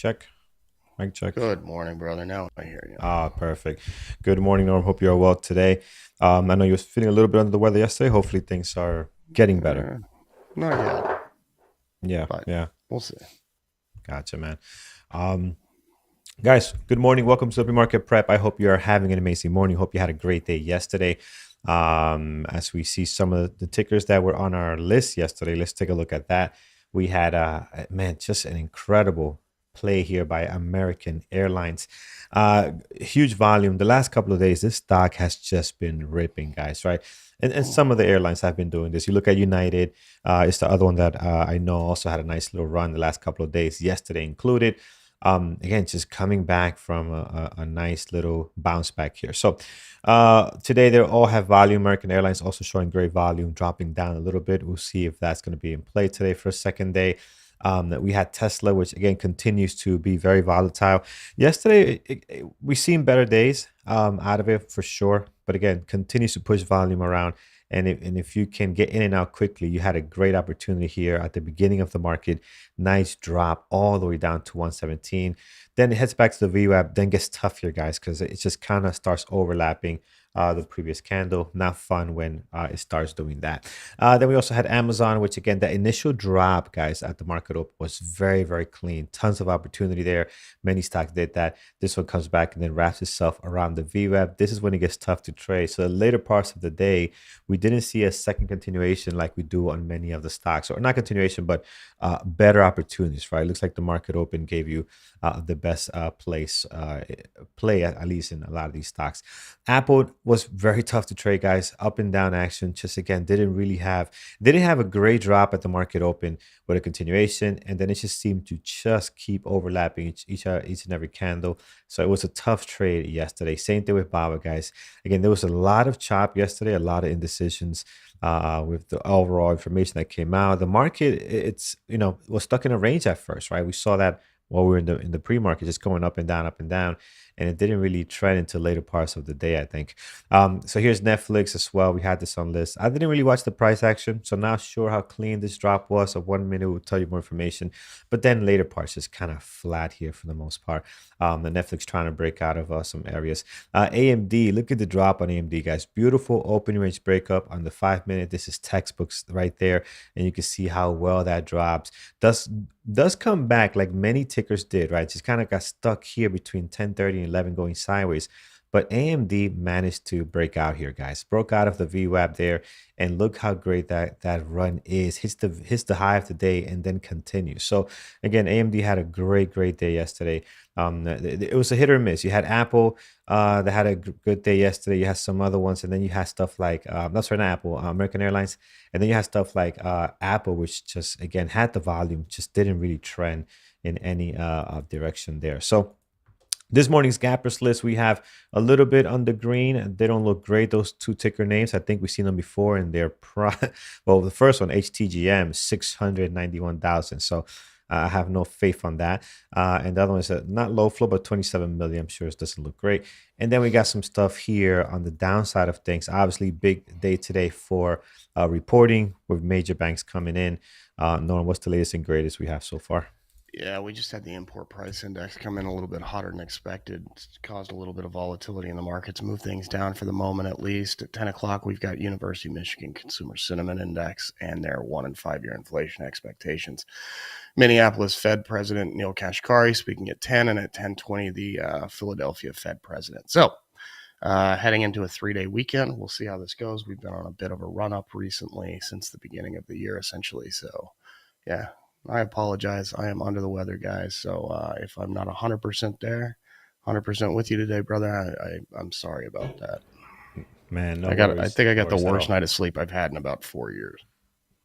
check. Mic check. Good morning, brother. Now I hear you. Perfect. Good morning, Norm. Hope you're well today. I know you was feeling a little bit under the weather yesterday. Hopefully things are getting better. Uh, Not yet, Yeah, but yeah. we'll see. Gotcha, man. Um, Guys, good morning. Welcome to the Pre-Market Prep. I hope you are having an amazing morning. Hope you had a great day yesterday. As we see some of the tickers that were on our list yesterday, let's take a look at that. We had, man, just an incredible play here by American Airlines. Huge volume. The last couple of days, this stock has just been ripping, guys, right? And some of the airlines have been doing this. You look at United, it's the other one that I know also had a nice little run the last couple of days, yesterday included. Again, just coming back from a nice little bounce back here. So today they all have volume. American Airlines also showing great volume, dropping down a little bit. We'll see if that's going to be in play today for a second day. We had Tesla, which again continues to be very volatile. Yesterday, we seen better days out of it for sure, but again, continues to push volume around. And if you can get in and out quickly, you had a great opportunity here at the beginning of the market. Nice drop all the way down to 117. Then it heads back to the VWAP, then gets tough here, guys, because it just kind of starts overlapping the previous candle. Not fun when it starts doing that. Then we also had Amazon, which again, that initial drop, guys, at the market open was very, very clean. Tons of opportunity there. Many stocks did that. This one comes back and then wraps itself around the VWAP. This is when it gets tough to trade. So the later parts of the day, we didn't see a second continuation like we do on many of the stocks, or not continuation, but better opportunities, right? It looks like the market open gave you the best play, at least in a lot of these stocks. Apple was very tough to trade, guys. Up and down action. Just again, didn't have a great drop at the market open with a continuation, and then it just seemed to just keep overlapping each and every candle. So it was a tough trade yesterday. Same thing with Baba, guys. Again, there was a lot of chop yesterday, a lot of indecisions with the overall information that came out. The market, it's was stuck in a range at first, right? We saw that while we were in the pre-market, just going up and down, and it didn't really trend into later parts of the day, I think. So here's Netflix as well. We had this on list. I didn't really watch the price action, so not sure how clean this drop was. So 1 minute will tell you more information, but then later parts just kind of flat here for the most part. The Netflix trying to break out of some areas. AMD, look at the drop on AMD, guys. Beautiful opening range breakup on the 5 minute. This is textbooks right there, and you can see how well that drops. Does come back like many tickers did, right? Just kind of got stuck here between 10:30 and 11 going sideways. But AMD managed to break out here, guys. Broke out of the VWAP there, and look how great that run is. Hits the high of the day and then continues. So again, AMD had a great day yesterday. It was a hit or miss. You had Apple that had a good day yesterday. You had some other ones, and then you had stuff like that's right, not Apple, American Airlines, and then you had stuff like Apple, which just again had the volume, just didn't really trend in any direction there. So this morning's gappers list, we have a little bit on the green. They don't look great. Those two ticker names, I think we've seen them before, and they're well, the first one, HTGM, 691,000. So I have no faith on that. And the other one is not low flow, but 27 million. I'm sure it doesn't look great. And then we got some stuff here on the downside of things. Obviously, big day today for reporting with major banks coming in. Norm, what's the latest and greatest we have so far? Yeah, we just had the import price index come in a little bit hotter than expected. It's caused a little bit of volatility in the markets, move things down for the moment at least. At 10 o'clock, we've got University of Michigan Consumer Sentiment Index and their 1 and 5 year inflation expectations. Minneapolis Fed President Neil Kashkari speaking at 10, and at 10:20, the Philadelphia Fed President. So heading into a 3-day weekend, we'll see how this goes. We've been on a bit of a run up recently since the beginning of the year, essentially. So, yeah, I apologize. I am under the weather, guys. So if I'm not 100% there, 100% with you today, brother, I'm sorry about that. Man, no I worries. think I No got the worries at worst all. night of sleep I've had in about 4 years.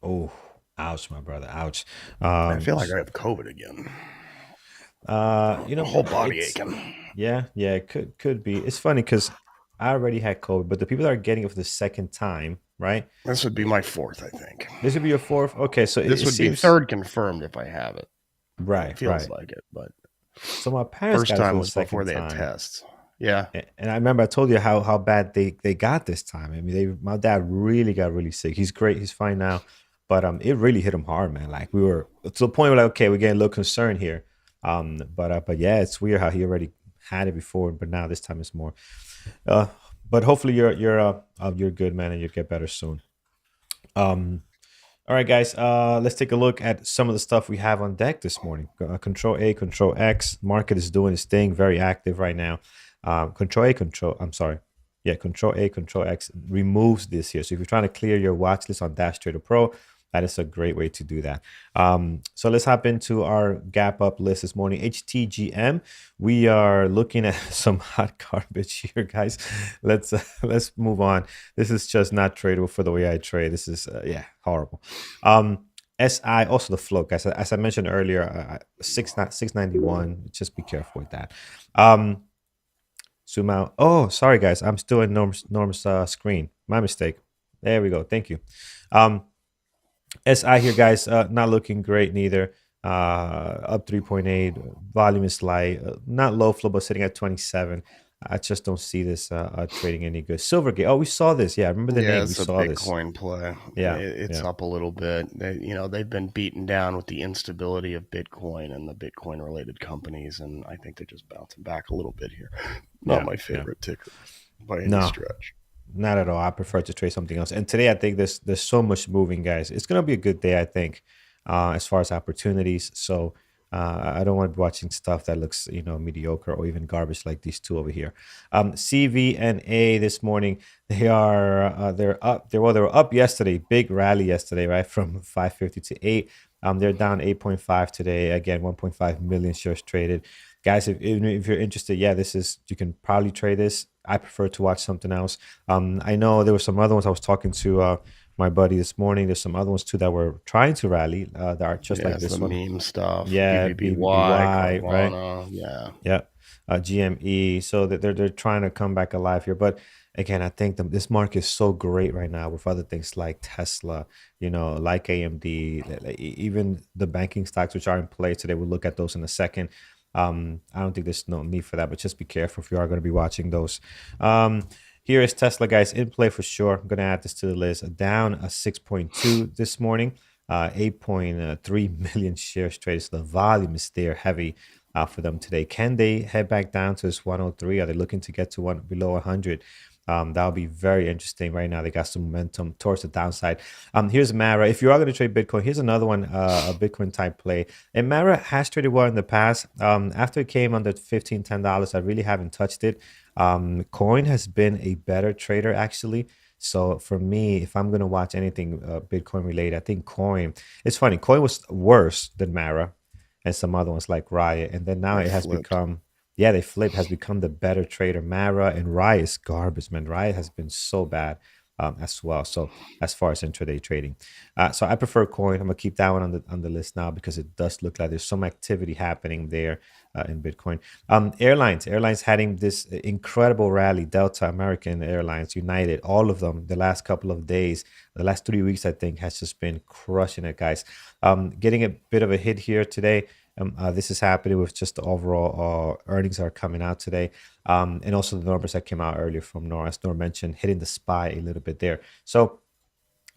Oh, ouch, my brother, ouch. I feel like S I have COVID again. My you know, whole body it's aching. yeah, it could be. It's funny because I already had COVID, but the people that are getting it for the second time, right? This would be my fourth, I think. This would be your fourth. Okay, so it, This it would be seems third confirmed if I have it. It right, feels right. like it, but So my parents first got it for time the was before second they had time, tests. Yeah. and I remember I told you how bad they got this time. I mean, my dad really got really sick. He's great. He's fine now, but it really hit him hard, man. Like we were to the point where like, okay, we're getting a little concerned here. But yeah, it's weird how he already had it before, but now this time it's more. Uh, but hopefully you're good, man, and you'll get better soon. Um, all right, guys. Let's take a look at some of the stuff we have on deck this morning. Control A, Control X. Market is doing its thing, very active right now. Control A, Control. I'm sorry. Yeah, Control A, Control X removes this here. So if you're trying to clear your watch list on Dash Trader Pro, that is a great way to do that. So let's hop into our gap up list this morning. HTGM. We are looking at some hot garbage here, guys. Let's move on. This is just not tradable for the way I trade. This is yeah, horrible. SI, also the float, guys. As I mentioned earlier, 691. Just be careful with that. Zoom out. Oh, sorry, guys. I'm still in Norm's screen. My mistake. There we go. Thank you. SI here, guys. Not looking great neither. Up 3.8. Volume is light. Not low flow, but sitting at 27. I just don't see this trading any good. Silvergate. Oh, we saw this. Yeah, I remember the Yeah, name. We it's a saw this. Bitcoin play. Yeah, It's yeah, up a little bit. They've been beaten down with the instability of Bitcoin and the Bitcoin related companies, and I think they're just bouncing back a little bit here. Not yeah, my yeah. favorite ticker by any No, stretch. not at all. I prefer to trade something else. And today, I think there's so much moving, guys. It's gonna be a good day, I think, as far as opportunities. So I don't want to be watching stuff that looks, mediocre or even garbage like these two over here. CVNA this morning, they're up. They were up yesterday. Big rally yesterday, right, from 550 to 8. They're down 8.5 today. Again, 1.5 million shares traded. Guys, even if you're interested, yeah, this is you can probably trade this. I prefer to watch something else. I know there were some other ones. I was talking to my buddy this morning. There's some other ones too that were trying to rally that are just Yeah, like it's the this one. meme stuff. Yeah, BBBY, BBBY, right? Carvana. Yeah. Yeah, GME. So that they're trying to come back alive here. But again, I think this market is so great right now with other things like Tesla, like AMD, even the banking stocks which are in play today. We'll look at those in a second. I don't think there's no need for that, but just be careful if you are going to be watching those. Here is Tesla, guys, in play for sure. I'm going to add this to the list. Down a 6.2 this morning, 8.3 million shares traded. So the volume is there heavy for them today. Can they head back down to this 103? Are they looking to get to one below 100? That'll be very interesting. Right now, they got some momentum towards the downside. Here's Mara. If you are going to trade Bitcoin, here's another one, a Bitcoin type play. And Mara has traded well in the past. After it came under $15, $10, I really haven't touched it. Coin has been a better trader actually. So for me, if I'm going to watch anything Bitcoin related, I think Coin. It's funny. Coin was worse than Mara and some other ones like Riot, and then now They it has flipped. become yeah, they flip has become the better trader. Mara and Riot is garbage, man. Riot has been so bad as well. So as far as intraday trading, so I prefer Coin. I'm gonna keep that one on the list now because it does look like there's some activity happening there in Bitcoin. Airlines having this incredible rally. Delta, American Airlines, United, all of them. The last couple of days, the last 3 weeks, I think, has just been crushing it, guys. Getting a bit of a hit here today. This is happening with just the overall earnings are coming out today, and also the numbers that came out earlier from Nor, as Nor mentioned, hitting the SPY a little bit there. So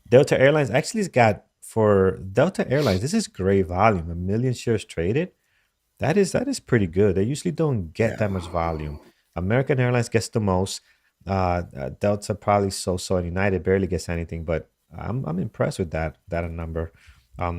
Delta Airlines actually has got for Delta Airlines, this is great volume, a million shares traded. That is pretty good. They usually don't get Yeah. that much volume. American Airlines gets the most. Delta probably so, and United barely gets anything. But I'm impressed with that number.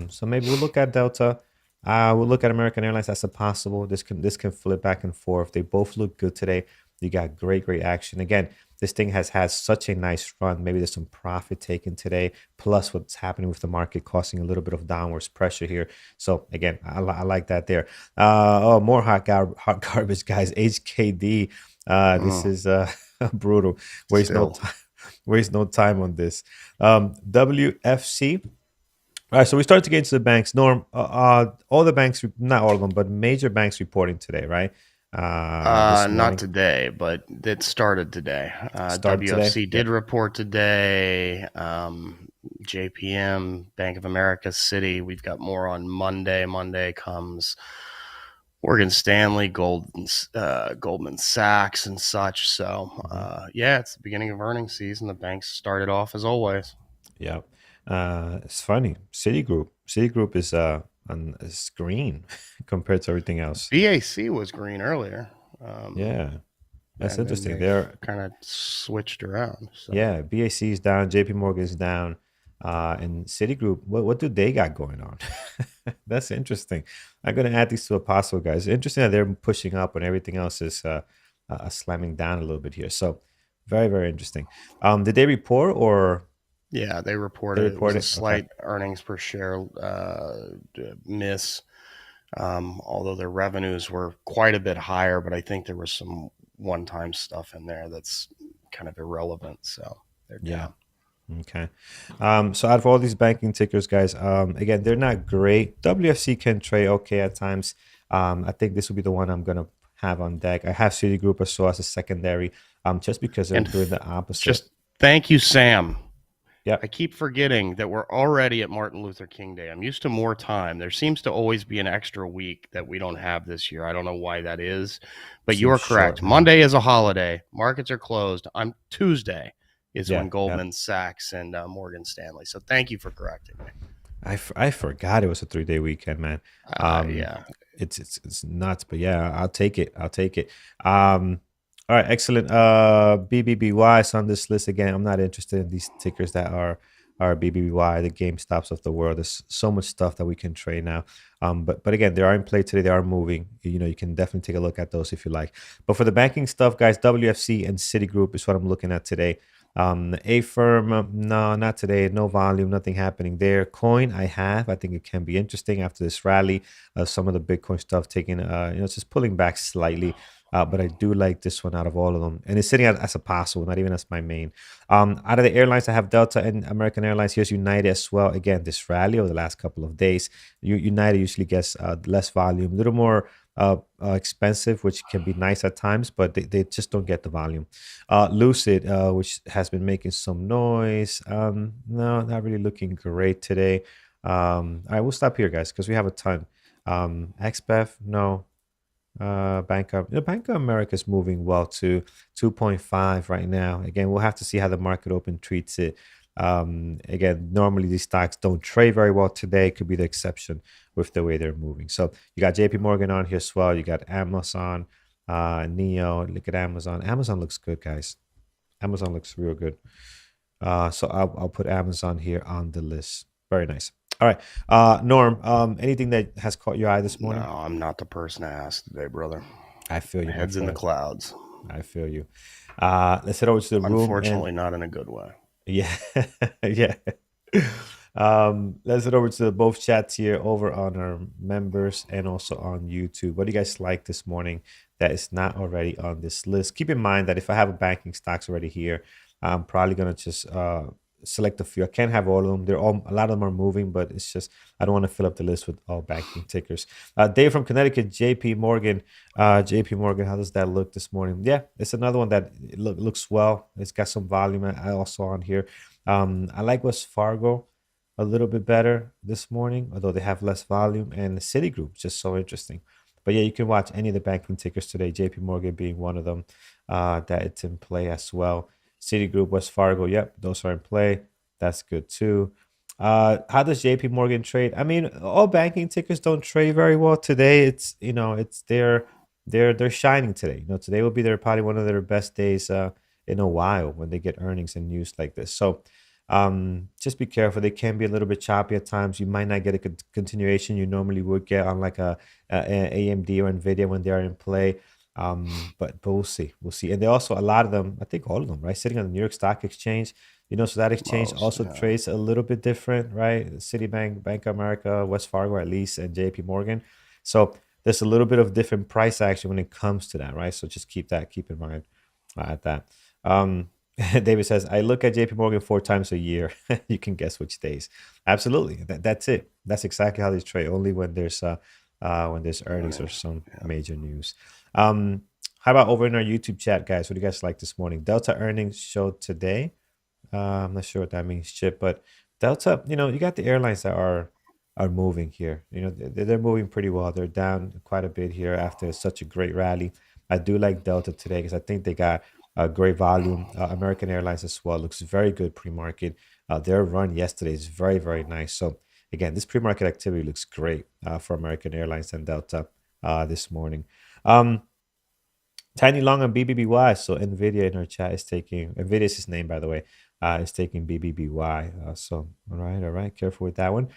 So maybe we'll look at Delta. We'll look at American Airlines as a possible. This can flip back and forth. They both look good today. You got great action. Again, this thing has had such a nice run. Maybe there's some profit taken today, plus what's happening with the market causing a little bit of downwards pressure here. So again, I like that there. More hot garbage, guys. HKD. This Mm, is brutal. Waste no still. time. Waste no time on this. WFC. All right, so we start to get into the banks. Norm, all the banks, not all of them, but major banks reporting today, right? This Not morning, today, but it started today. started today. WFC Yep. did report today. JPM, Bank of America, Citi. We've got more on Monday. Monday comes Morgan Stanley, Goldman Sachs, and such. So, Mhm. yeah, it's the beginning of earnings season. The banks started off as always. Yeah. It's funny. Citigroup. Citigroup is on a screen compared to everything else. BAC was green earlier. Yeah, that's And then interesting. they've They're kind of switched around. So Yeah, BAC is down, JP Morgan is down, and Citigroup. What do they got going on? That's interesting. I'm gonna add these to a possible, guys. Interesting that they're pushing up when everything else is slamming down a little bit here. So very, very interesting. Did they report or yeah, they they reported it was a reported? Okay. slight earnings per share miss, although their revenues were quite a bit higher. But I think there was some one-time stuff in there that's kind of irrelevant. So they're Yeah. down. Okay. So out of all these banking tickers, guys, again, they're not great. WFC can trade okay at times. I think this will be the one I'm gonna have on deck. I have Citigroup as well as a secondary, just because they're And doing the opposite. just thank you, Sam. I Yep. keep forgetting that we're already at Martin Luther King Day. I'm used to more time. There seems to always be an extra week that we don't have this year. I don't know why that is, but you Seems are correct. short, man. Monday is a holiday. Markets are closed. On Tuesday is Yeah. when Yeah. Goldman Sachs and Morgan Stanley. So thank you for correcting me. I forgot it was a 3 day weekend, man. Um, Yeah, it's nuts, but yeah, I'll take it. I'll take it. All right, excellent. BBBY is on this list again. I'm not interested in these tickers that are BBBY, the GameStops of the world. There's so much stuff that we can trade now. But again, they are in play today. They are moving. You know, you can definitely take a look at those if you like. But for the banking stuff, guys, WFC and Citigroup is what I'm looking at today. A firm, no, not today. No volume, nothing happening there. Coin, I have. I think it can be interesting after this rally. Some of the Bitcoin stuff taking, it's just pulling back slightly. But I do like this one out of all of them, and it's sitting as a possible, not even as my main. Out of the airlines, I have Delta and American Airlines. Here's United as well. Again, this rally over the last couple of days, United usually gets less volume, a little more expensive, which can be nice at times, but they just don't get the volume. Lucid, which has been making some noise. No, not really looking great today. All right, we'll stop here, guys, because we have a ton. XBEF, no. Bank of America is moving well to 2.5 right now. Again, we'll have to see how the market open treats it. Again, normally these stocks don't trade very well today. Could be the exception with the way they're moving. So you got JP Morgan on here as well. You got Amazon, Neo. Look at Amazon. Amazon looks good, guys. Amazon looks real good. So I'll put Amazon here on the list. Very nice. All right. Norm, anything that has caught your eye this no, morning? I'm not the person to ask today, brother. I feel My you, my head's in the friend. clouds. I feel you. Let's head over to the room and Unfortunately, not in a good way. yeah, yeah. Let's head over to both chats here over on our members and also on YouTube. What do you guys like this morning that is not already on this list? Keep in mind that if I have a banking stocks already here, I'm probably gonna just select a few. I can't have all of them. They're all a lot of them are moving, but it's just I don't want to fill up the list with all banking tickers. Dave from Connecticut, JP Morgan. JP Morgan, how does that look this morning? Yeah, it's another one that looks well. It's got some volume. I also on here. I like West Fargo a little bit better this morning, although they have less volume. And Citigroup, just so interesting. But yeah, you can watch any of the banking tickers today, JP Morgan being one of them, that it's in play as well. Citigroup, West Fargo, yep, those are in play. That's good too. How does JP Morgan trade? I mean, all banking tickers don't trade very well today. It's they're shining today. Today will be their probably one of their best days in a while when they get earnings and news like this. So just be careful. They can be a little bit choppy at times. You might not get a continuation you normally would get on like a AMD or Nvidia when they are in play. But we'll see. We'll see. And they also, a lot of them, I think all of them, right? Sitting on the New York Stock Exchange. So that exchange Most, also yeah. trades a little bit different, right? Citibank, Bank of America, West Fargo at least, and JP Morgan. So there's a little bit of different price action when it comes to that, right? So just keep in mind at that. Um, David says, I look at JP Morgan 4 times a year. You can guess which days. Absolutely. That's it. That's exactly how they trade. Only when there's earnings or Earnings. some Yeah. major news. Um, how about over in our YouTube chat, guys? What do you guys like this morning? Delta earnings showed today. I'm not sure what that means, Chip, but Delta, you got the airlines that are moving here. They're moving pretty well. They're down quite a bit here after such a great rally. I do like Delta today because I think they got a great volume. American Airlines as well looks very good pre-market. Their run yesterday is very, very nice. So again, this pre-market activity looks great for American Airlines and Delta this morning. Um, Tiny Long on BBBY. So Nvidia in our chat is taking Nvidia is his name, by the way. Is taking BBBY. So all right, careful with that one.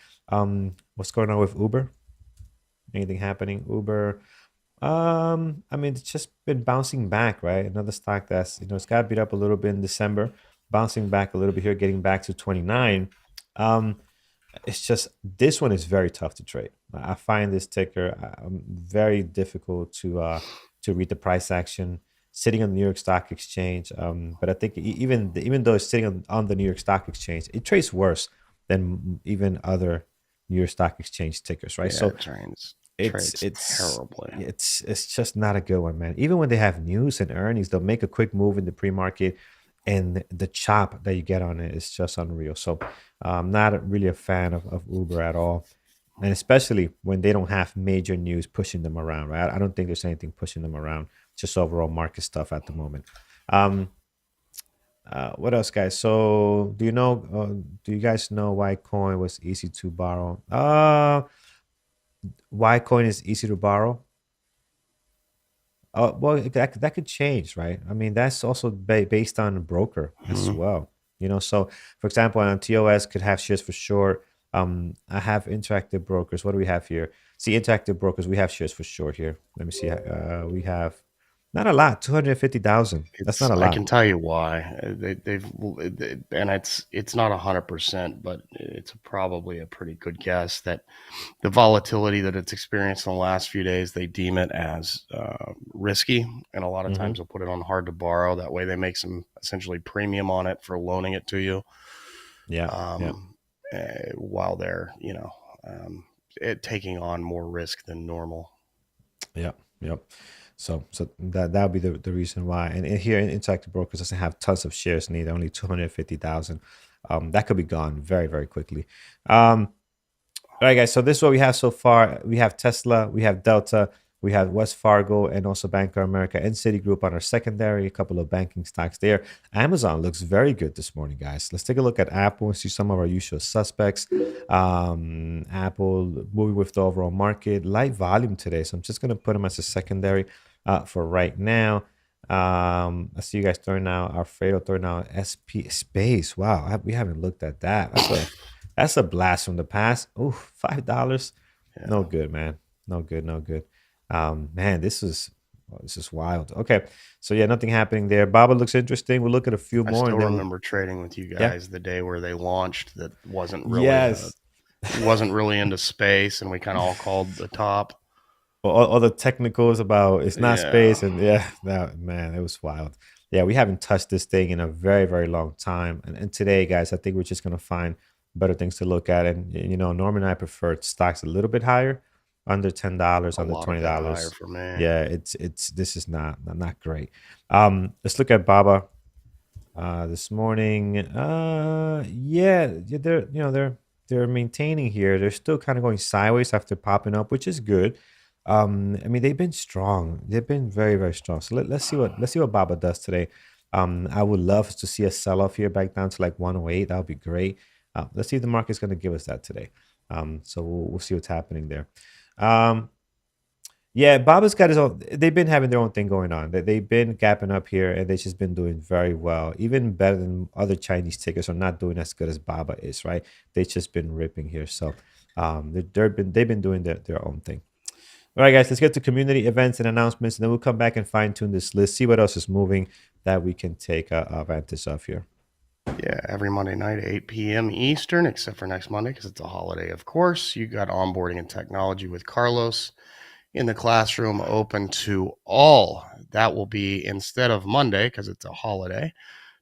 What's going on with Uber? Anything happening? Uber. I mean, it's just been bouncing back, right? Another stock that's it's got beat up a little bit in December, bouncing back a little bit here, getting back to 29. Um, it's just this one is very tough to trade. I find this ticker very difficult to read the price action sitting on the New York Stock Exchange. But I think even though it's sitting on the New York Stock Exchange, it trades worse than even other New York Stock Exchange tickers, right? Yeah, So it it's trades it's terribly. it's just not a good one, man. Even when they have news and earnings, they'll make a quick move in the pre-market, and the chop that you get on it is just unreal. So I'm not really a fan of Uber at all, and especially when they don't have major news pushing them around, right? I don't think there's anything pushing them around. Just overall market stuff at the moment. Um, what else, guys? So do you guys know why coin was easy to borrow? Why coin is easy to borrow? Well, that could change, right? I mean, that's also based on a broker as Mhm. well. So for example, on TOS could have shares for short. I have interactive brokers. What do we have here? See, interactive brokers, we have shares for short here. Let me see. We have not a lot, 250,000. That's not a I lot. can tell you why. And it's not 100%, but it's probably a pretty good guess that the volatility that it's experienced in the last few days, they deem it as risky, and a lot of Hmm. times they'll put it on hard to borrow. That way, they make some essentially premium on it for loaning it to you, Yeah, yeah. um, while they're um, taking on more risk than normal. Yep, yep. So that would be the reason why. And here in Interactive Brokers doesn't have tons of shares neither, only 250,000. That could be gone very, very quickly. All right, guys. So this is what we have so far. We have Tesla, we have Delta, we have West Fargo, and also Bank of America and Citigroup on our secondary. A couple of banking stocks there. Amazon looks very good this morning, guys. Let's take a look at Apple and see some of our usual suspects. Apple moving with the overall market, light volume today. So I'm just gonna put them as a secondary for right now. I see you guys throwing out Alfredo throwing out SP Space. Wow, we haven't looked at that. That's a blast from the past. Oh, $5. No Yeah. good, man. No good, no good. Man, this is wild. Okay. So yeah, nothing happening there. Baba looks interesting. We'll look at a few I more still and then we'll remember trading with you yeah. guys the day where they launched. That Yes. wasn't really into space, and we kind of all called the top. All the technicals about it's not Yeah, space and yeah, that man, it was wild. Yeah, we haven't touched this thing in a very, very long time. And today, guys, I think we're just gonna find better things to look at. And Norman and I preferred stocks a little bit higher, under $10, a under lot of bit higher $20. for me. Yeah, it's this is not great. Let's look at Baba this morning. Yeah, they're maintaining here. They're still kind of going sideways after popping up, which is good. I mean, they've been strong. They've been very, very strong. So let's see what Baba does today. I would love to see a sell off here back down to like 108. That would be great. Let's see if the market's going to give us that today. So we'll see what's happening there. Um, yeah, Baba's got his own. They've been having their own thing going on. They've been gapping up here, and they've just been doing very well. Even better than other Chinese tickers are not doing as good as Baba is, right? They've just been ripping here. So, they've been doing their own thing. All right, guys, let's get to community events and announcements, and then we'll come back and fine tune this list, see what else is moving that we can take advantage of here. Yeah, every Monday night at 8 p.m. Eastern, except for next Monday because it's a holiday, of course. You got onboarding and technology with Carlos in the classroom open to all. That will be instead of Monday because it's a holiday,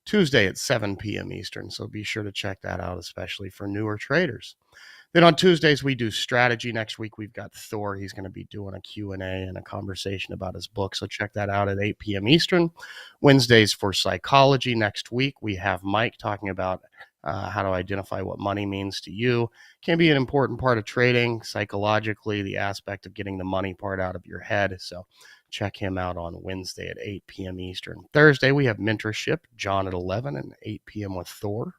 Tuesday at 7 p.m. Eastern. So be sure to check that out, especially for newer traders. Then on Tuesdays, we do strategy. Next week, we've got Thor. He's going to be doing a Q&A and a conversation about his book. So check that out at 8 p.m. Eastern. Wednesdays for psychology. Next week, we have Mike talking about how to identify what money means to you. Can be an important part of trading psychologically, the aspect of getting the money part out of your head. So check him out on Wednesday at 8 p.m. Eastern. Thursday, we have mentorship, John at 11 and 8 p.m. with Thor.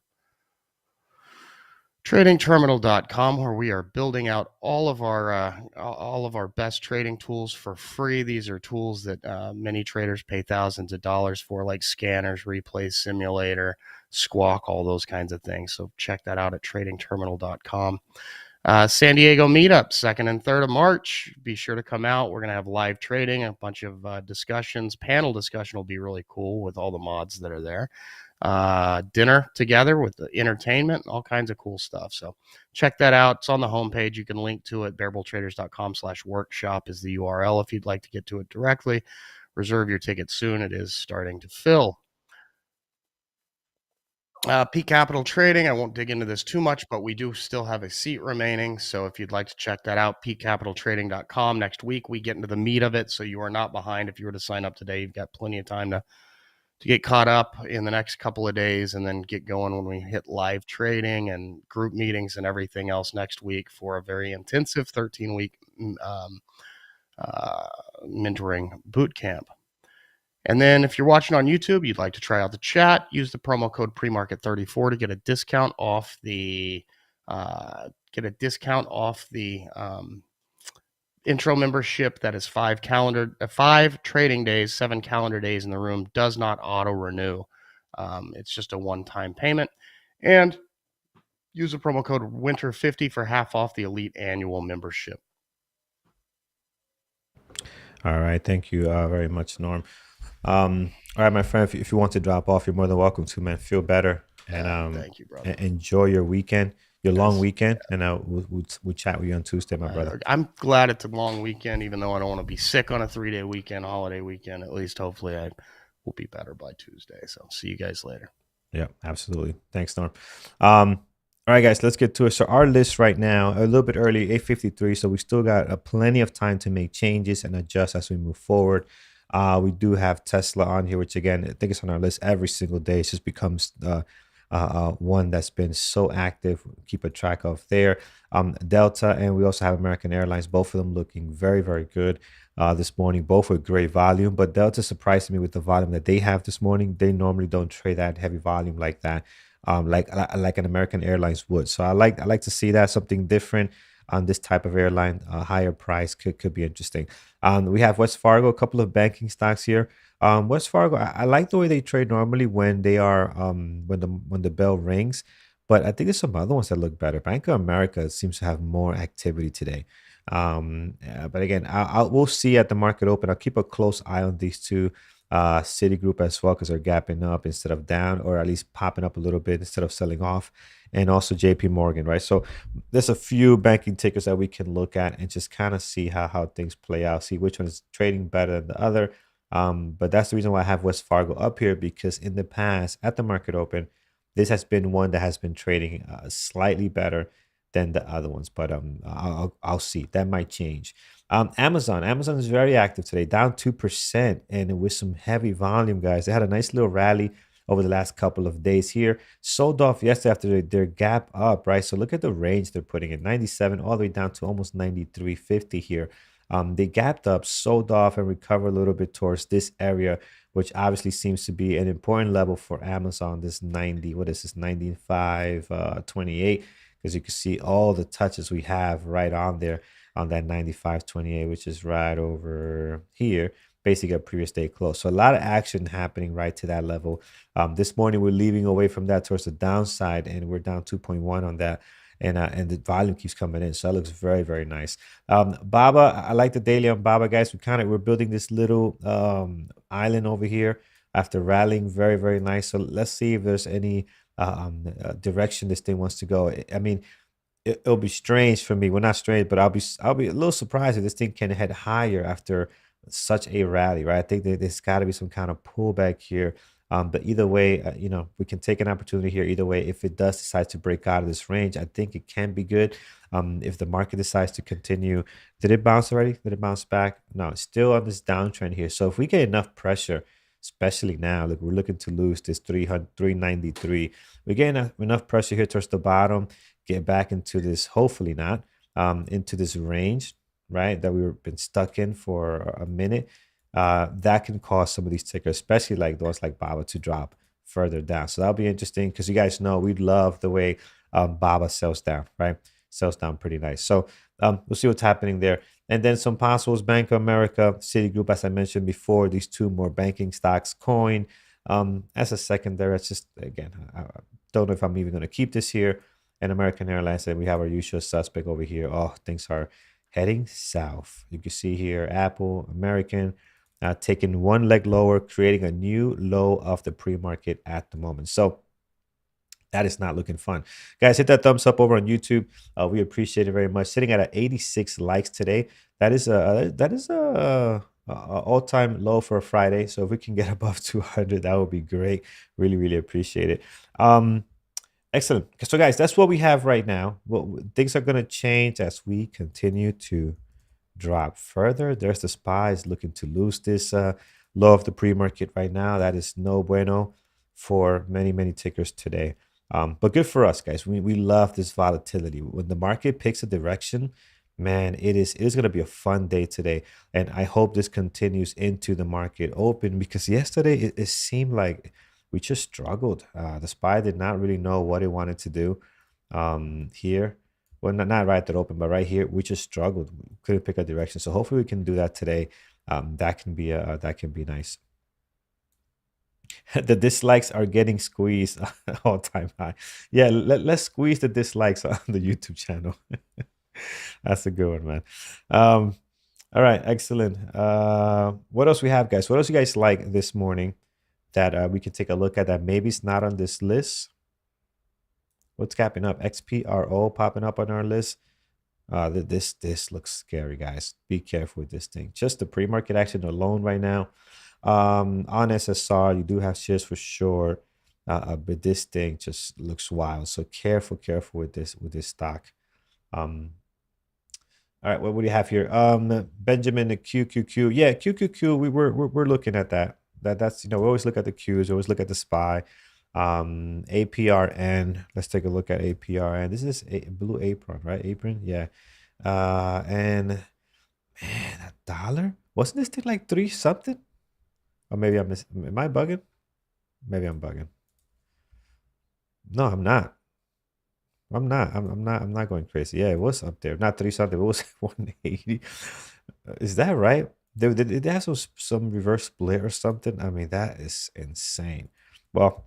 tradingterminal.com, where we are building out all of our best trading tools for free. These are tools that many traders pay thousands of dollars for, like scanners, replay simulator, squawk, all those kinds of things. So check that out at tradingterminal.com. San Diego meetup, 2nd and 3rd of March. Be sure to come out. We're going to have live trading, a bunch of discussions. Panel discussion will be really cool with all the mods that are there. Dinner together with the entertainment, all kinds of cool stuff. So check that out. It's on the homepage. You can link to it. bearbulltraders.com/workshop is the URL if you'd like to get to it directly. Reserve your ticket soon. It is starting to fill. P Capital Trading, I won't dig into this too much, but we do still have a seat remaining. So if you'd like to check that out, pcapitaltrading.com. Next week, we get into the meat of it. So you are not behind. If you were to sign up today, you've got plenty of time to get caught up in the next couple of days and then get going when we hit live trading and group meetings and everything else next week for a very intensive 13-week mentoring boot camp. And then if you're watching on YouTube, you'd like to try out the chat, use the promo code PreMarket34 to get a discount off the intro membership. That is 5 trading days, 7 calendar days in the room. Does not auto renew. It's just a one-time payment. And use the promo code WINTER50 for half off the Elite annual membership. All right. Thank you very much, Norm. All right, my friend, if you want to drop off, you're more than welcome to, man. Feel better. And thank you, brother. Enjoy your weekend, your long weekend. And we'll chat with you on Tuesday, my brother. I'm glad it's a long weekend, even though I don't want to be sick on a 3-day weekend, holiday weekend. At least hopefully I will be better by Tuesday. So see you guys later. Yeah, absolutely. Thanks, Norm. All right, guys, let's get to it. So our list right now, a little bit early, 8:53. So we still got plenty of time to make changes and adjust as we move forward. We do have Tesla on here, which again, I think it's on our list every single day. It just becomes one that's been so active. Keep a track of there. Delta, and we also have American Airlines. Both of them looking very, very good this morning. Both with great volume, but Delta surprised me with the volume that they have this morning. They normally don't trade that heavy volume like that. Like an American Airlines would. So I like to see that, something different on this type of airline. A higher price could be interesting. We have West Fargo, a couple of banking stocks here. West Fargo, I like the way they trade normally when they are when the bell rings, but I think there's some other ones that look better. Bank of America seems to have more activity today. But again, we'll see at the market open. I'll keep a close eye on these two. Citigroup as well, because they're gapping up instead of down, or at least popping up a little bit instead of selling off, and also JP Morgan, right? So there's a few banking tickers that we can look at and just kind of see how things play out, see which one is trading better than the other. But that's the reason why I have West Fargo up here, because in the past at the market open, this has been one that has been trading slightly better than the other ones. But I'll see. That might change. Amazon is very active today, down 2%, and with some heavy volume, guys. They had a nice little rally over the last couple of days here. Sold off yesterday after their gap up, right? So look at the range they're putting in, 97 all the way down to almost 93.50 here. They gapped up, sold off, and recovered a little bit towards this area, which obviously seems to be an important level for Amazon. This 90, what is this, 95.28, because you can see all the touches we have right on there on that 95.28, which is right over here, basically a previous day close. So a lot of action happening right to that level. This morning we're leaving away from that towards the downside, and we're down 2.1 on that. And the volume keeps coming in, so that looks very, very nice. Baba, I like the daily on Baba, guys. We're building this little island over here after rallying very, very nice. So let's see if there's any direction this thing wants to go. I mean, it'll be strange for me. Well, not strange, but I'll be a little surprised if this thing can head higher after such a rally, right? I think that there's got to be some kind of pullback here. But either way, we can take an opportunity here. Either way, if it does decide to break out of this range, I think it can be good. If the market decides to continue, did it bounce already? Did it bounce back? No, it's still on this downtrend here. So if we get enough pressure, especially now, look, we're looking to lose this 393. We're getting enough pressure here towards the bottom, get back into this, hopefully not, into this range, right, that we've been stuck in for a minute. That can cause some of these tickers, especially like those like Baba, to drop further down. So that'll be interesting, because you guys know we love the way Baba sells down, right? Sells down pretty nice. So we'll see what's happening there. And then some possibles: Bank of America, Citigroup, as I mentioned before, these two more banking stocks, Coin. As a secondary, it's just, again, I don't know if I'm even going to keep this here. And American Airlines, and we have our usual suspect over here. Oh, things are heading south. You can see here Apple, American, taking one leg lower, creating a new low of the pre-market at the moment. So that is not looking fun. Guys, hit that thumbs up over on YouTube. We appreciate it very much. Sitting at 86 likes today. That is a all-time low for a Friday. So if we can get above 200, that would be great. Really, really appreciate it. Excellent. So guys, that's what we have right now. Well, things are going to change as we continue to drop further. There's the SPY looking to lose this low of the pre-market right now. That is no bueno for many, many tickers today. But good for us, guys. We love this volatility. When the market picks a direction, man, it is going to be a fun day today. And I hope this continues into the market open, because yesterday it seemed like we just struggled. The SPY did not really know what it wanted to do here. Well, not right at open, but right here, we just struggled. We couldn't pick a direction. So hopefully we can do that today. That can be nice. The dislikes are getting squeezed all time high. Yeah, let's squeeze the dislikes on the YouTube channel. That's a good one, man. All right, excellent. What else we have, guys? What else you guys like this morning that we can take a look at that maybe it's not on this list? What's capping up? XPRO popping up on our list. This looks scary, guys. Be careful with this thing. Just the pre-market action alone right now. On SSR, you do have shares for sure, but this thing just looks wild. So careful with this stock. All right, what do you have here? Benjamin, the QQQ. Yeah, QQQ. We're looking at that. That's, we always look at the Qs. Always look at the SPY. APRN. Let's take a look at APRN. This is a Blue Apron, right? Apron, yeah. And man, $1. Wasn't this thing like 3 something? Or maybe I'm am I bugging? Maybe I'm bugging. No, I'm not. I'm not going crazy. Yeah, it was up there. Not 3 something. It was 180. Is that right? Did they have some reverse split or something? I mean, that is insane. Well,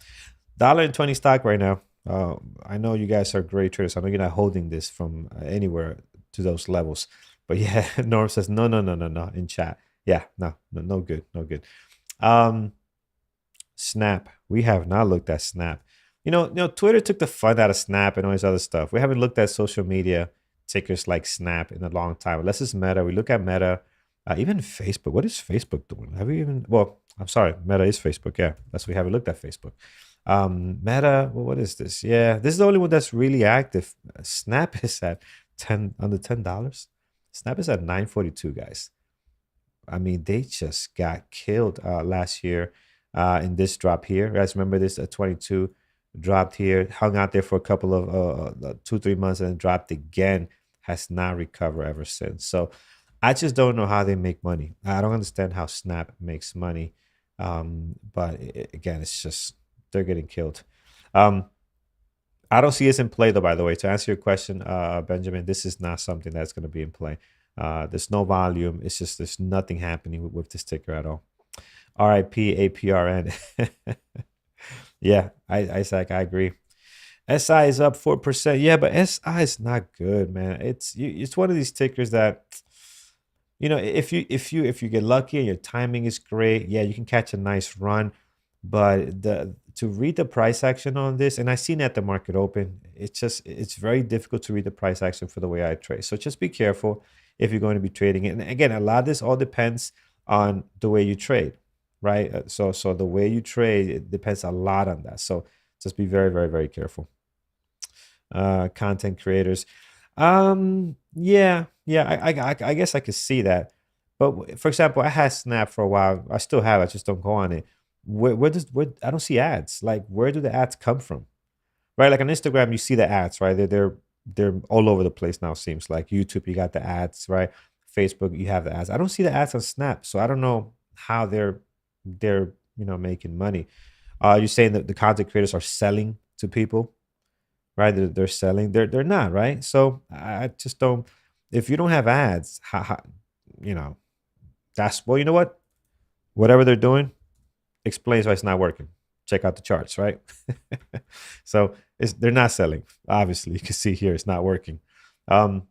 $1.20 stock right now. I know you guys are great traders. I know you're not holding this from anywhere to those levels. But yeah, Norm says no, no, no, no, no in chat. Yeah, no, no, no good, no good. Snap. We have not looked at Snap. Twitter took the fun out of Snap and all this other stuff. We haven't looked at social media tickers like Snap in a long time. Unless it's Meta. We look at Meta. Even Facebook. What is Facebook doing? Have we even? Well, I'm sorry. Meta is Facebook. Yeah, that's we haven't looked at Facebook. Meta. Well, what is this? Yeah, this is the only one that's really active. Snap is at under $10. Snap is at 942, guys. I mean, they just got killed last year in this drop here. You guys remember this? 22 dropped here, hung out there for a couple of 2-3 months, and then dropped again. Has not recovered ever since. So I just don't know how they make money. I don't understand how Snap makes money. But again, it's just they're getting killed. I don't see this in play though. By the way, to answer your question, Benjamin, this is not something that's going to be in play. There's no volume. It's just there's nothing happening with this ticker at all. RIP APRN. Yeah, Isaac, I agree. SI is up 4%. Yeah, but SI is not good, man. It's one of these tickers that if you get lucky and your timing is great, yeah, you can catch a nice run. But to read the price action on this, and I seen at the market open, it's very difficult to read the price action for the way I trade. So just be careful if you're going to be trading it. And again, a lot of this all depends on the way you trade, right? So the way you trade, it depends a lot on that. So just be very, very, very careful. Content creators. Yeah, I guess I could see that. But for example, I had Snap for a while. I still have. I just don't go on it. Where I don't see ads. Like, where do the ads come from? Right? Like on Instagram, you see the ads, right? They're all over the place now. Seems like YouTube, you got the ads, right? Facebook, you have the ads. I don't see the ads on Snap, so I don't know how they're making money. You're saying that the content creators are selling to people, right? They're selling. They're not, right? So I just don't. If you don't have ads, you know, that's well. You know what? Whatever they're doing explains why it's not working. Check out the charts, right? So they're not selling. Obviously, you can see here it's not working. Um,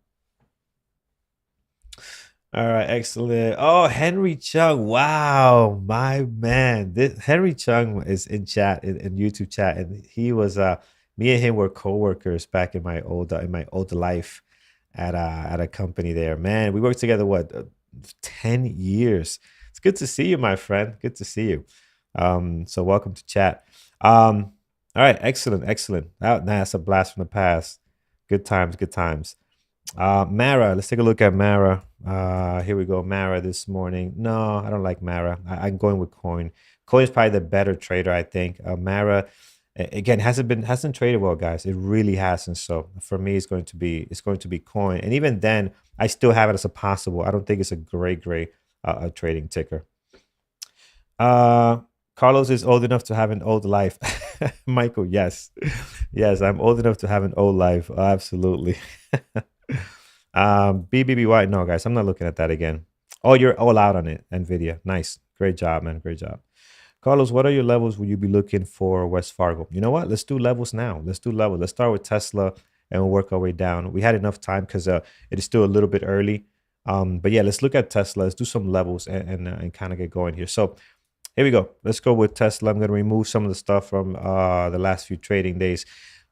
all right, excellent. Oh, Henry Chung. Wow, my man. This Henry Chung is in chat in YouTube chat, and he was me and him were co-workers back in my old life at a company there. Man, we worked together what 10 years. It's good to see you, my friend. Good to see you. So welcome to chat. All right, excellent, excellent. That's a blast from the past. Good times, good times. Mara, let's take a look at Mara. Here we go, Mara this morning. No, I don't like Mara. I'm going with Coin. Coin is probably the better trader, I think. Mara, again, hasn't traded well, guys. It really hasn't. So for me, it's going to be Coin. And even then, I still have it as a possible. I don't think it's a great trading ticker. Uh, Carlos is old enough to have an old life. Michael, yes, yes, I'm old enough to have an old life. Absolutely. BBBY, no, guys, I'm not looking at that again. Oh, you're all out on it, Nvidia. Nice, great job, man, great job. Carlos, what are your levels will you be looking for West Fargo? You know what? Let's do levels now. Let's do levels. Let's start with Tesla and we'll work our way down. We had enough time because it is still a little bit early. But yeah, let's look at Tesla. Let's do some levels and kind of get going here. So here we go. Let's go with Tesla. I'm going to remove some of the stuff from the last few trading days.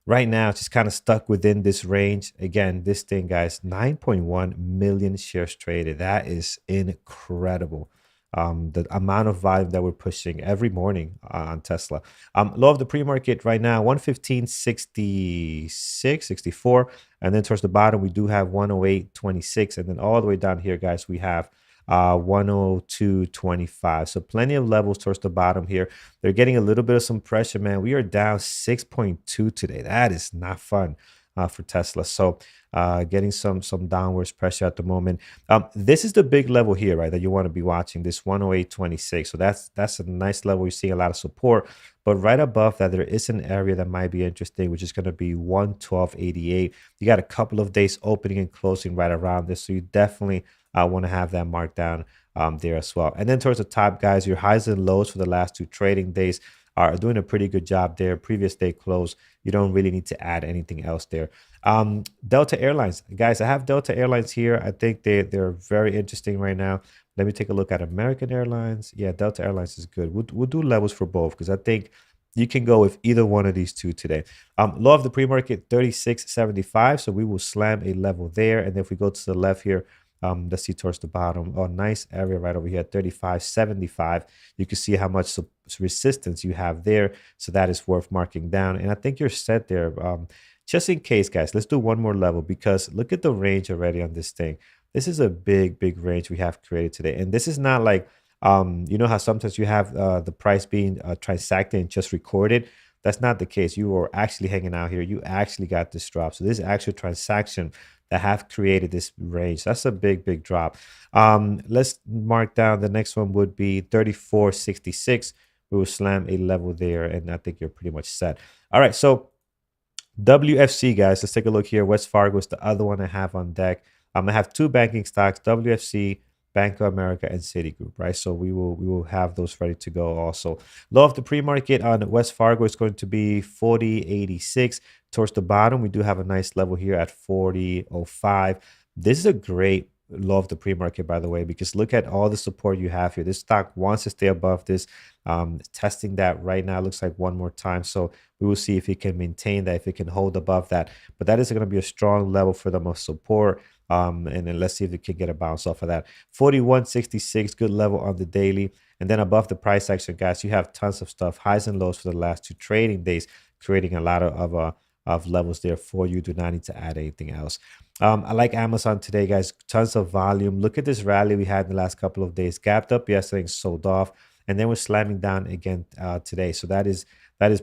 Right now, it's just kind of stuck within this range. Again, this thing, guys, 9.1 million shares traded. That is incredible. The amount of volume that we're pushing every morning on Tesla. Low of the pre-market right now, 115.66, 64. And then towards the bottom, we do have 108.26. And then all the way down here, guys, we have 102.25. So plenty of levels towards the bottom here. They're getting a little bit of some pressure, man. We are down 6.2 today. That is not fun for Tesla. So getting some downwards pressure at the moment. This is the big level here, right, that you want to be watching, this 108.26. So that's a nice level. You're seeing a lot of support. But right above that, there is an area that might be interesting, which is going to be 112.88. You got a couple of days opening and closing right around this. So you definitely want to have that marked down there as well. And then towards the top, guys, your highs and lows for the last two trading days are doing a pretty good job there. Previous day close, you don't really need to add anything else there. Delta Airlines, guys, I have Delta Airlines here. I think they're very interesting right now. Let me take a look at American Airlines. Yeah, Delta Airlines is good. We'll do levels for both because I think you can go with either one of these two today. Low of the pre-market, 36.75. So we will slam a level there. And if we go to the left here, let's see towards the bottom. Oh, nice area right over here, 35.75. You can see how much resistance you have there. So that is worth marking down. And I think you're set there. Just in case, guys, let's do one more level because look at the range already on this thing. This is a big range we have created today. And this is not like, you know how sometimes you have the price being transacted and just recorded. That's not the case. You are actually hanging out here. You actually got this drop. So this is actual transaction that have created this range. That's a big drop. Let's mark down the next one would be 34.66. We will slam a level there, and I think you're pretty much set. All right, so WFC, guys, let's take a look here. West Fargo is the other one I have on deck. I have two banking stocks, WFC, Bank of America, and Citigroup, right? So we will have those ready to go also. Low of the pre-market on West Fargo is going to be 40.86. Towards the bottom, we do have a nice level here at 40.05. This is a great low of the pre-market, by the way, because look at all the support you have here. This stock wants to stay above this. Testing that right now looks like one more time. So we will see if it can maintain that, if it can hold above that. But that is going to be a strong level for them of support. And then let's see if it can get a bounce off of that. 41.66, good level on the daily. And then above the price action, guys, you have tons of stuff, highs and lows for the last two trading days, creating a lot of levels there for you. Do not need to add anything else. I like Amazon today, guys. Tons of volume. Look at this rally we had in the last couple of days. Gapped up yesterday and sold off, and then we're slamming down again today. So that is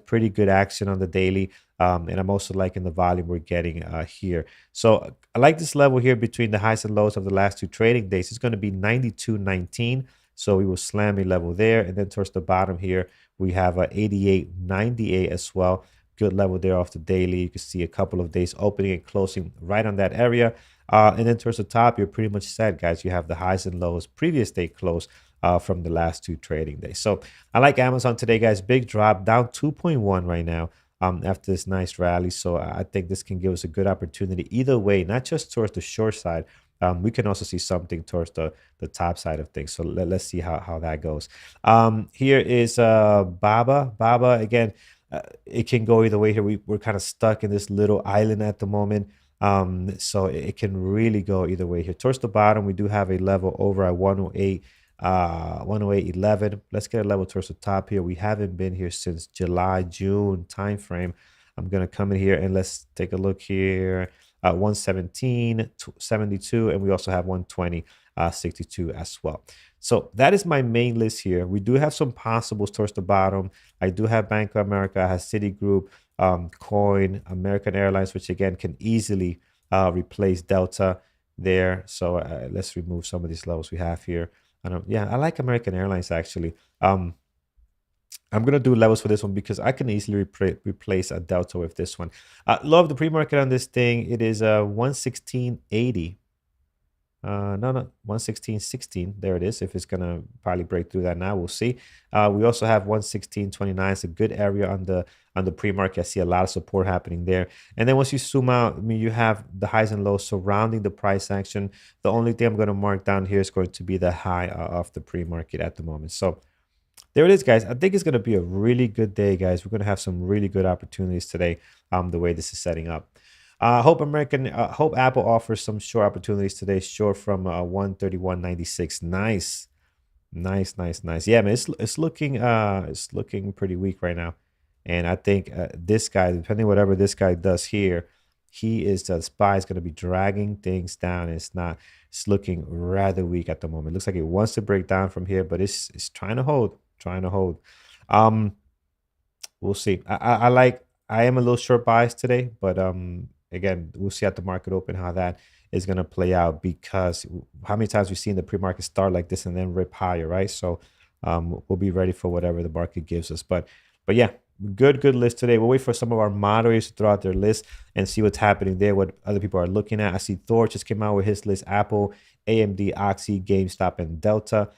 pretty good action on the daily. And I'm also liking the volume we're getting here. So I like this level here between the highs and lows of the last two trading days. It's going to be 92.19. So we will slam a level there. And then towards the bottom here, we have 88.98 as well. good level there off the daily. You can see a couple of days opening and closing right on that area. And then towards the top, you're pretty much set, guys. You have the highs and lows, previous day close from the last two trading days. So I like Amazon today, guys. Big drop, down 2.1 right now after this nice rally. So I think this can give us a good opportunity either way, not just towards the short side. We can also see something towards the top side of things. So let's see how that goes. Here is Baba. Baba, again, it can go either way here. We're kind of stuck in this little island at the moment. So it can really go either way here. Towards the bottom, we do have a level over at 108. 108.11. Let's get a level towards the top here. We haven't been here since July, June time frame. I'm gonna come in here and let's take a look here. 117.72, and we also have 120.62 as well. So that is my main list here. We do have some possibles towards the bottom. I do have Bank of America, I have Citigroup, Coin, American Airlines, which again can easily replace Delta there. So let's remove some of these levels we have here. Yeah, I like American Airlines actually. I'm gonna do levels for this one because I can easily replace a Delta with this one. Love the pre-market on this thing. It is 116.80. No, 116.16. There it is. If it's gonna probably break through that now, we'll see. We also have 116.29. It's a good area on the pre-market. I see a lot of support happening there. And then once you zoom out, I mean, you have the highs and lows surrounding the price action. The only thing I'm going to mark down here is going to be the high of the pre-market at the moment. So there it is, guys. I think it's going to be a really good day, guys. We're going to have some really good opportunities today. The way this is setting up. Hope Apple offers some short opportunities today. Short from 131.96. Nice, nice. Yeah, man, it's looking pretty weak right now. And I think this guy, depending whatever this guy does here, he is the spy is going to be dragging things down. It's looking rather weak at the moment. Looks like it wants to break down from here, but it's trying to hold, Um, we'll see. I am a little short biased today, but again, we'll see at the market open how that is going to play out because how many times we've seen the pre-market start like this and then rip higher, right? So we'll be ready for whatever the market gives us. But yeah, good list today. We'll wait for some of our moderators to throw out their list and see what's happening there, what other people are looking at. I see Thor just came out with his list: Apple, AMD, Oxy, GameStop, and Delta.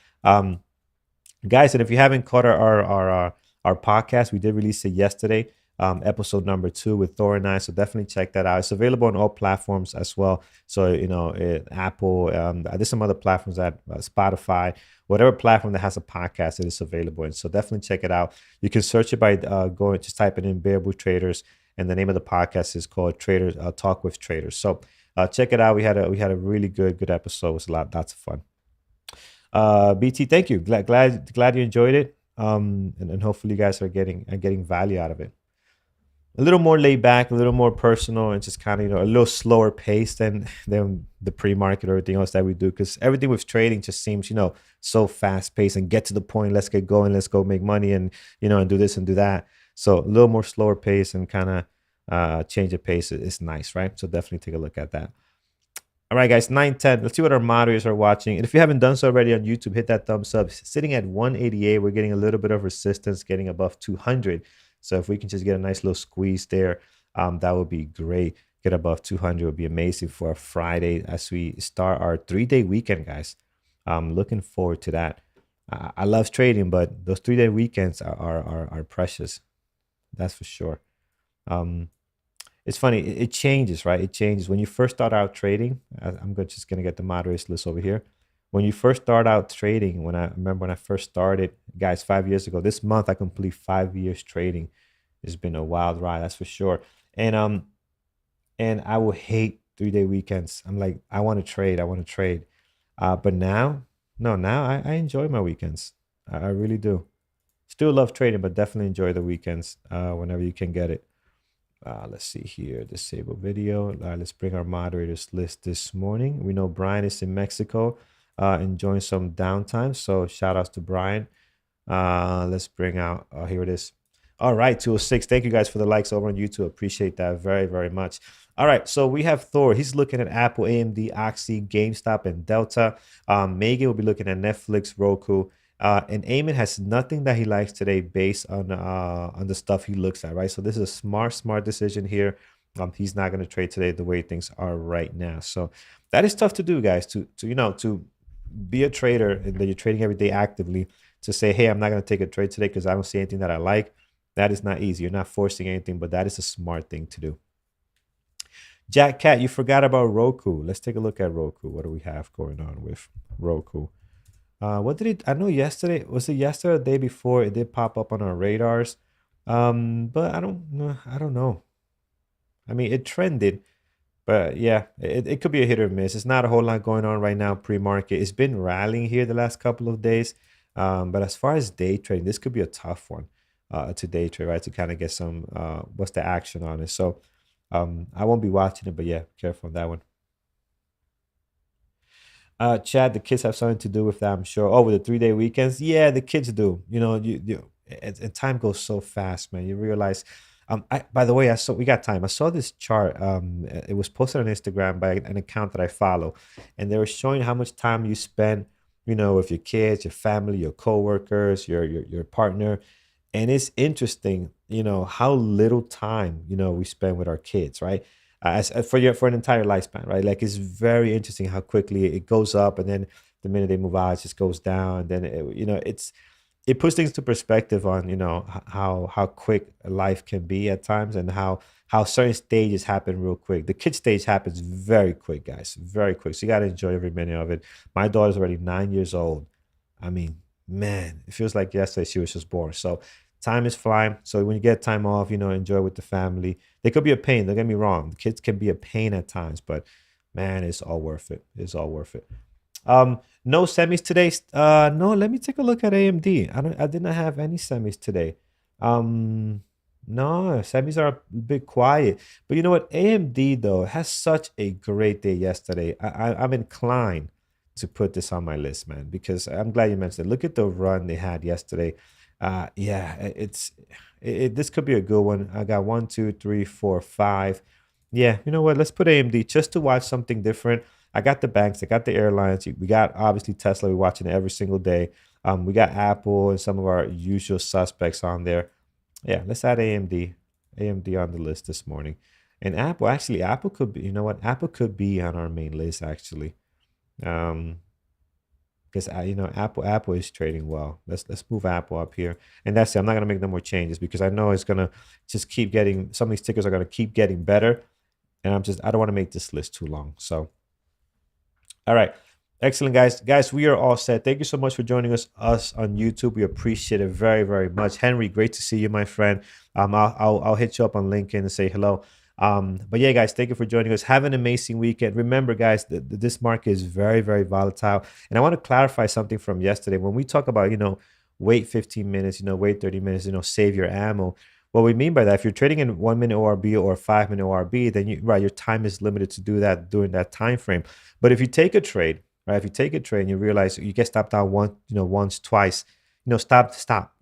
Guys, and if you haven't caught our podcast, we did release it yesterday, episode number 2 with Thor and I. So definitely check that out. It's available on all platforms as well. So Apple, there's some other platforms that Spotify, whatever platform that has a podcast, it is available. And so definitely check it out. You can search it by just typing in Bear Bull Traders, and the name of the podcast is called Traders Talk with Traders. So check it out. We had a really good episode. It was lots of fun. BT, thank you. Glad you enjoyed it. And hopefully you guys are getting value out of it. A little more laid back, a little more personal, and just kind of a little slower pace than the pre-market or everything else that we do. Because everything with trading just seems so fast paced and get to the point. Let's get going. Let's go make money and and do this and do that. So a little more slower pace and kind of change of pace is nice, right? So definitely take a look at that. All right, guys, 9:10. Let's see what our moderators are watching. And if you haven't done so already on YouTube, hit that thumbs up. Sitting at 188, we're getting a little bit of resistance, getting above 200. So if we can just get a nice little squeeze there, that would be great. Get above 200 would be amazing for a Friday as we start our 3-day weekend, guys. I'm looking forward to that. I love trading, but those 3-day weekends are precious. That's for sure. It's funny. It changes, right? It changes. When you first start out trading, just going to get the moderators list over here. When you first start out trading, when I first started, guys, 5 years ago, this month I complete 5 years trading. It's been a wild ride, that's for sure. And I will hate 3-day weekends. I'm like, I want to trade. But now, no, now I enjoy my weekends. I really do. Still love trading, but definitely enjoy the weekends whenever you can get it. Let's see here, disable video. Let's bring our moderators list this morning. We know Brian is in Mexico, enjoying some downtime. So shout outs to Brian. Let's bring out, here it is. All right, 206. Thank you guys for the likes over on YouTube. Appreciate that very, very much. All right, so we have Thor. He's looking at Apple, AMD, Oxy, GameStop, and Delta. Megan will be looking at Netflix, Roku, And Eamon has nothing that he likes today based on the stuff he looks at, right? So this is a smart decision here. He's not going to trade today the way things are right now. So that is tough to do, guys. To be a trader and that you're trading every day actively, to say, hey, I'm not going to take a trade today because I don't see anything that I like. That is not easy. You're not forcing anything, but that is a smart thing to do. Jack Cat, you forgot about Roku. Let's take a look at Roku. What do we have going on with Roku? What did it? I know yesterday, was it yesterday or the day before? It did pop up on our radars. But I don't know. I don't know. I mean, it trended, but yeah, it could be a hit or miss. It's not a whole lot going on right now. Pre-market, it's been rallying here the last couple of days. But as far as day trading, this could be a tough one to day trade, right? To kind of get some what's the action on it. So I won't be watching it, but yeah, careful on that one. Chad, the kids have something to do with that, I'm sure. Oh, with the 3 day weekends, yeah, the kids do. And time goes so fast, man. You realize. By the way, I saw we got time. I saw this chart. It was posted on Instagram by an account that I follow, and they were showing how much time you spend, with your kids, your family, your coworkers, your partner, and it's interesting, how little time we spend with our kids, right? For an entire lifespan, right? Like it's very interesting how quickly it goes up, and then the minute they move out, it just goes down. And then it puts things to perspective on how quick life can be at times, and how certain stages happen real quick. The kid stage happens very quick, guys, very quick. So you got to enjoy every minute of it. My daughter's already 9 years old. I mean, man, it feels like yesterday she was just born. So time is flying. So when you get time off, enjoy with the family. They could be a pain. Don't get me wrong. The kids can be a pain at times, but man, it's all worth it. It's all worth it. No semis today. No, let me take a look at AMD. I did not have any semis today. Um, no, semis are a bit quiet. But you know what? AMD though has such a great day yesterday. I'm inclined to put this on my list, man, because I'm glad you mentioned it. Look at the run they had yesterday. Yeah, this could be a good one. I got one, two, three, four, five. Yeah, you know what? Let's put AMD just to watch something different. I got the banks, I got the airlines. We got obviously Tesla. We're watching it every single day. We got Apple and some of our usual suspects on there. Yeah, let's add AMD. AMD on the list this morning. And Apple, actually, Apple could be, you know what? Apple could be on our main list actually. Um, because Apple is trading well. Let's move Apple up here, and that's it. I'm not gonna make no more changes because I know it's gonna just keep getting. Some of these tickers are gonna keep getting better, and I don't want to make this list too long. So, all right, excellent, guys. Guys, we are all set. Thank you so much for joining us on YouTube. We appreciate it very much. Henry, great to see you, my friend. I'll hit you up on LinkedIn and say hello. But yeah, guys, thank you for joining us. Have an amazing weekend. Remember, guys, this market is very volatile. And I want to clarify something from yesterday. When we talk about, wait 15 minutes, wait 30 minutes, save your ammo. What we mean by that, if you're trading in 1 minute ORB or 5 minute ORB, then your time is limited to do that during that time frame. But if you take a trade, right, if you take a trade and you realize you get stopped out once, twice, just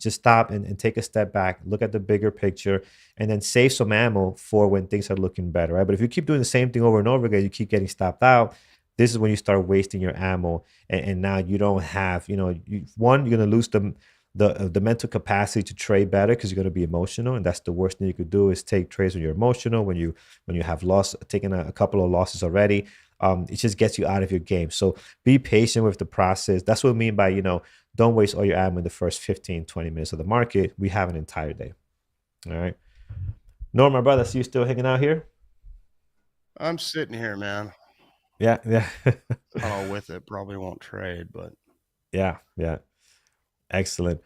stop and take a step back, look at the bigger picture, and then save some ammo for when things are looking better, right? But if you keep doing the same thing over and over again, you keep getting stopped out. This is when you start wasting your ammo, and now you don't have, you're gonna lose the mental capacity to trade better because you're gonna be emotional, and that's the worst thing you could do is take trades when you're emotional, when you have taken a couple of losses already. It just gets you out of your game. So be patient with the process. That's what I mean by, don't waste all your ammo in the first 15, 20 minutes of the market. We have an entire day. All right. Norm, my brother, see you still hanging out here? I'm sitting here, man. Yeah. Not all with it. Probably won't trade, but Yeah. Excellent.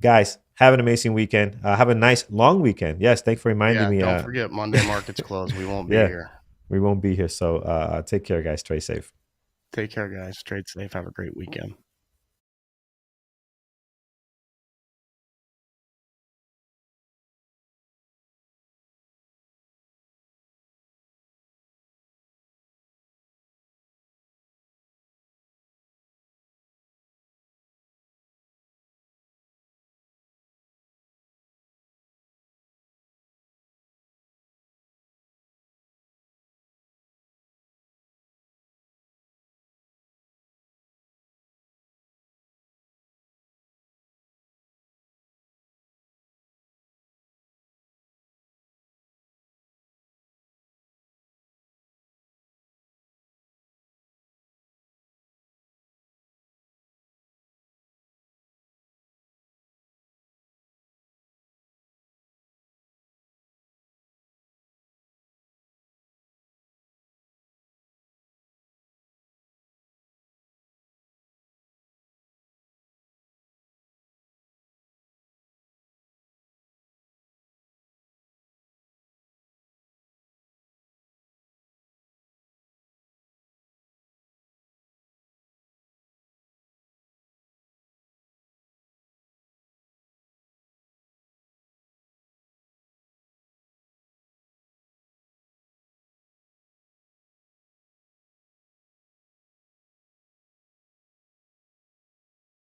Guys, have an amazing weekend. Have a nice long weekend. Yes, thanks for reminding yeah, me. don't forget Monday markets close. We won't be Yeah, here. we won't be here. So take care, guys. Stay safe. Take care, guys. Trade safe. Have a great weekend.